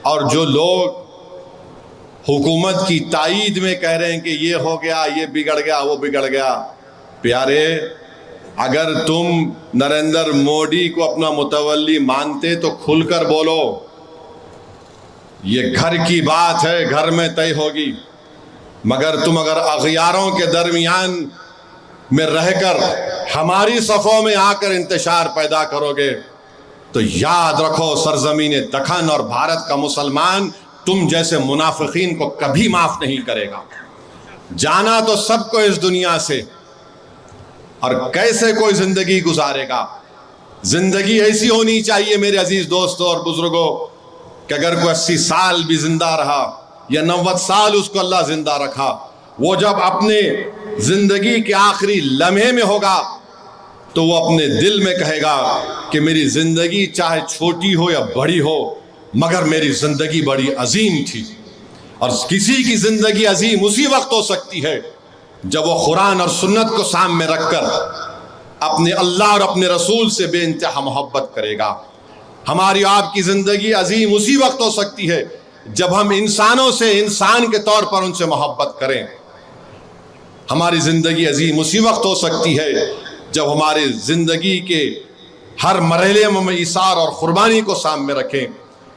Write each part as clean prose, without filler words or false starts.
اور جو لوگ حکومت کی تائید میں کہہ رہے ہیں کہ یہ ہو گیا، یہ بگڑ گیا، وہ بگڑ گیا، پیارے اگر تم نریندر مودی کو اپنا متولی مانتے تو کھل کر بولو، یہ گھر کی بات ہے، گھر میں طے ہوگی۔ مگر تم اگر اغیاروں کے درمیان میں رہ کر ہماری صفوں میں آ کر انتشار پیدا کرو گے تو یاد رکھو سرزمین دکن اور بھارت کا مسلمان تم جیسے منافقین کو کبھی معاف نہیں کرے گا۔ جانا تو سب کو اس دنیا سے، اور کیسے کوئی زندگی گزارے گا؟ زندگی ایسی ہونی چاہیے میرے عزیز دوستوں اور بزرگوں کہ اگر کوئی 80 سال بھی زندہ رہا یا 90 سال اس کو اللہ زندہ رکھا، وہ جب اپنے زندگی کے آخری لمحے میں ہوگا تو وہ اپنے دل میں کہے گا کہ میری زندگی چاہے چھوٹی ہو یا بڑی ہو مگر میری زندگی بڑی عظیم تھی۔ اور کسی کی زندگی عظیم اسی وقت ہو سکتی ہے جب وہ قرآن اور سنت کو سامنے رکھ کر اپنے اللہ اور اپنے رسول سے بے انتہا محبت کرے گا۔ ہماری آپ کی زندگی عظیم اسی وقت ہو سکتی ہے جب ہم انسانوں سے انسان کے طور پر ان سے محبت کریں۔ ہماری زندگی عظیم اسی وقت ہو سکتی ہے جب ہماری زندگی کے ہر مرحلے میں ہم ایثار اور قربانی کو سامنے رکھیں۔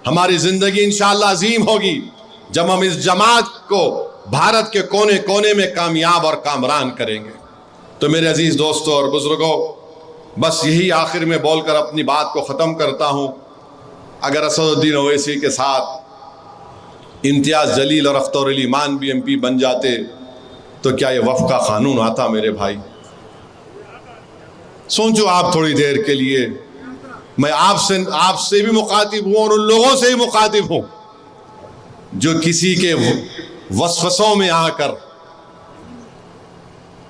ہماری زندگی انشاءاللہ عظیم ہوگی جب ہم اس جماعت کو بھارت کے کونے کونے میں کامیاب اور کامران کریں گے۔ تو میرے عزیز دوستوں اور بزرگوں، بس یہی آخر میں بول کر اپنی بات کو ختم کرتا ہوں۔ اگر اسد الدین اویسی کے ساتھ امتیاز جلیل اور اختر علی مان بھی ایم پی بن جاتے تو کیا یہ وفد کا قانون آتا میرے بھائی؟ سوچو آپ تھوڑی دیر کے لیے۔ میں آپ سے بھی مخاطب ہوں اور ان لوگوں سے بھی مخاطب ہوں جو کسی کے وسوسوں میں آ کر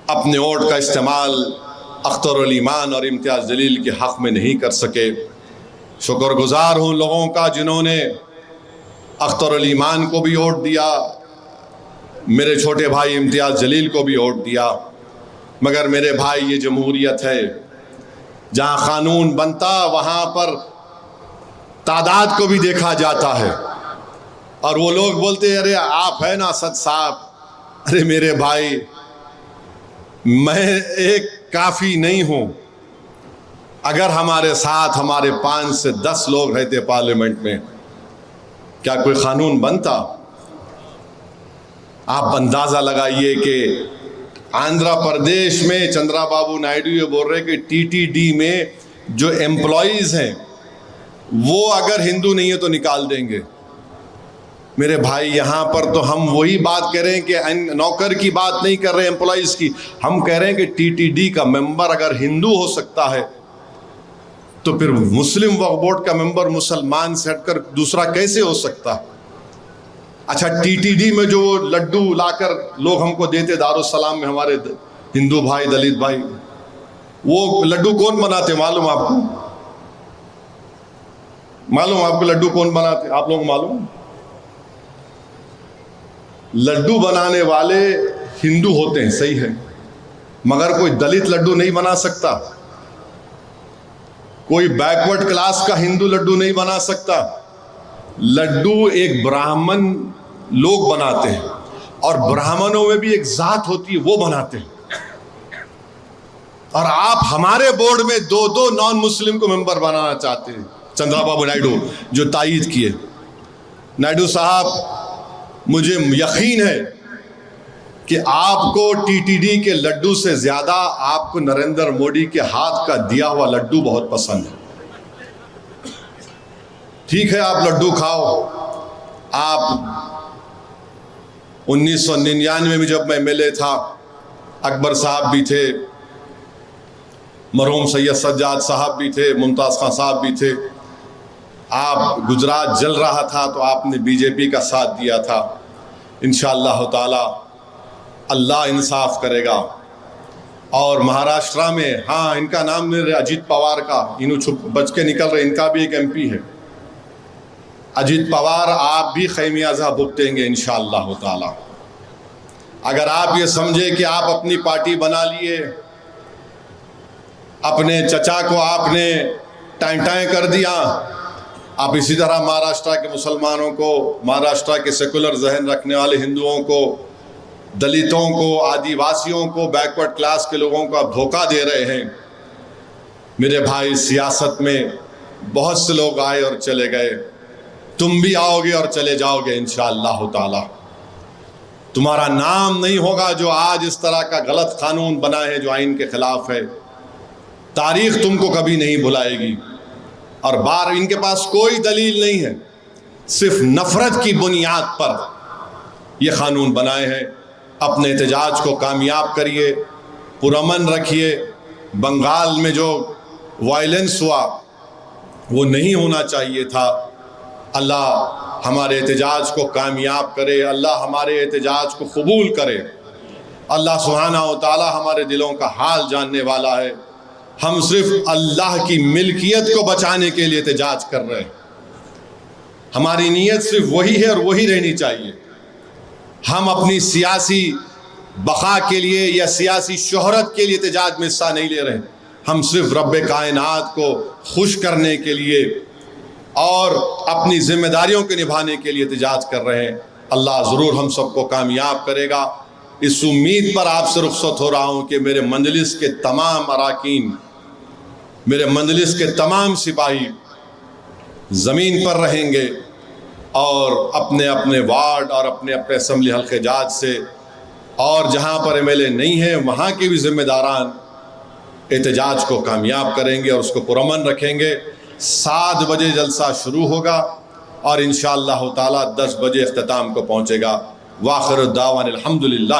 اپنے ووٹ کا استعمال اختر علی مان اور امتیاز جلیل کے حق میں نہیں کر سکے۔ شکر گزار ہوں لوگوں کا جنہوں نے اختر علی مان کو بھی ووٹ دیا، میرے چھوٹے بھائی امتیاز جلیل کو بھی ووٹ دیا۔ مگر میرے بھائی یہ جمہوریت ہے، جہاں قانون بنتا وہاں پر تعداد کو بھی دیکھا جاتا ہے۔ اور وہ لوگ بولتے ارے آپ ہیں نا اسد صاحب، ارے میرے بھائی میں ایک کافی نہیں ہوں۔ اگر ہمارے ساتھ ہمارے 5 سے 10 لوگ رہتے پارلیمنٹ میں کیا کوئی قانون بنتا؟ آپ اندازہ لگائیے کہ آندھرا پردیش میں چندرا بابو نائیڈو یہ بول رہے کہ ٹی ٹی ڈی میں جو امپلائیز ہیں وہ اگر ہندو نہیں ہے تو نکال دیں گے۔ میرے بھائی یہاں پر تو ہم وہی بات کہہ رہے ہیں کہ نوکر کی بات نہیں کر رہے امپلائیز کی، ہم کہہ رہے ہیں کہ ٹی ٹی ڈی کا ممبر اگر ہندو ہو سکتا ہے تو پھر مسلم وقف بورڈ کا ممبر مسلمان سے ہٹ کر دوسرا کیسے ہو سکتا؟ اچھا ٹی ٹی ڈی میں جو لڈو لا کر لوگ ہم کو دیتے دارالسلام میں ہمارے ہندو بھائی دلت بھائی، وہ لڈو کون بناتے معلوم آپ کو؟ معلوم آپ کو لڈو کون بناتے؟ آپ لوگوں کو معلوم؟ لڈو بنانے والے ہندو ہوتے ہیں، صحیح ہے، مگر کوئی دلت لڈو نہیں بنا سکتا، کوئی بیکورڈ کلاس کا ہندو لڈو نہیں بنا سکتا۔ لڈو ایک براہمن لوگ بناتے ہیں، اور براہمنوں میں بھی ایک ذات ہوتی ہے وہ بناتے ہیں۔ اور آپ ہمارے بورڈ میں 2 نان مسلم کو ممبر بنانا چاہتے ہیں، چندرا بابو نائیڈو جو تائید کیے۔ نائیڈو صاحب مجھے یقین ہے کہ آپ کو ٹی ٹی ڈی کے لڈو سے زیادہ آپ کو نریندر مودی کے ہاتھ کا دیا ہوا لڈو بہت پسند ہے۔ ٹھیک ہے آپ لڈو کھاؤ۔ آپ 1999 میں جب میں ایم ایل اے تھا، اکبر صاحب بھی تھے، مرحوم سید سجاد صاحب بھی تھے، ممتاز خان صاحب بھی تھے۔ آپ گجرات جل رہا تھا تو آپ نے بی جے پی کا ساتھ دیا تھا۔ انشاءاللہ تعالی اللہ انصاف کرے گا۔ اور مہاراشٹرا میں ہاں ان کا نام میرے اجیت پوار کا، انہوں چھپ بچ کے نکل رہے، ان کا بھی ایک ایم پی ہے اجیت پوار، آپ بھی خیمیازہ بھگتیں گے انشاءاللہ تعالی۔ اگر آپ یہ سمجھے کہ آپ اپنی پارٹی بنا لیے، اپنے چچا کو آپ نے ٹائیں ٹائیں کر دیا، آپ اسی طرح مہاراشٹر کے مسلمانوں کو، مہاراشٹر کے سیکولر ذہن رکھنے والے ہندوؤں کو، دلتوں کو، آدی واسیوں کو، بیکورڈ کلاس کے لوگوں کو آپ دھوکہ دے رہے ہیں۔ میرے بھائی، سیاست میں بہت سے لوگ آئے اور چلے گئے، تم بھی آؤ گے اور چلے جاؤ گے انشاءاللہ تعالی۔ تمہارا نام نہیں ہوگا جو آج اس طرح کا غلط قانون بنا ہے جو آئین کے خلاف ہے۔ تاریخ تم کو کبھی نہیں بھلائے گی۔ اور ان کے پاس کوئی دلیل نہیں ہے، صرف نفرت کی بنیاد پر یہ قانون بنائے ہیں۔ اپنے احتجاج کو کامیاب کریے، پرامن رکھیے۔ بنگال میں جو وائلنس ہوا وہ نہیں ہونا چاہیے تھا۔ اللہ ہمارے احتجاج کو کامیاب کرے، اللہ ہمارے احتجاج کو قبول کرے۔ اللہ سبحانہ و تعالی ہمارے دلوں کا حال جاننے والا ہے۔ ہم صرف اللہ کی ملکیت کو بچانے کے لیے احتجاج کر رہے ہیں۔ ہماری نیت صرف وہی ہے اور وہی رہنی چاہیے۔ ہم اپنی سیاسی بقا کے لیے یا سیاسی شہرت کے لیے احتجاج میں حصہ نہیں لے رہے ہیں۔ ہم صرف رب کائنات کو خوش کرنے کے لیے اور اپنی ذمہ داریوں کے نبھانے کے لیے احتجاج کر رہے ہیں۔ اللہ ضرور ہم سب کو کامیاب کرے گا۔ اس امید پر آپ سے رخصت ہو رہا ہوں کہ میرے مجلس کے تمام اراکین، میرے مجلس کے تمام سپاہی زمین پر رہیں گے اور اپنے اپنے وارڈ اور اپنے اپنے اسمبلی حلقے جات سے، اور جہاں پر ایم ایل اے نہیں ہیں وہاں کے بھی ذمہ داران احتجاج کو کامیاب کریں گے اور اس کو پرامن رکھیں گے۔ 7 بجے جلسہ شروع ہوگا اور انشاءاللہ تعالی 10 بجے اختتام کو پہنچے گا۔ وآخر الدعوان الحمدللہ۔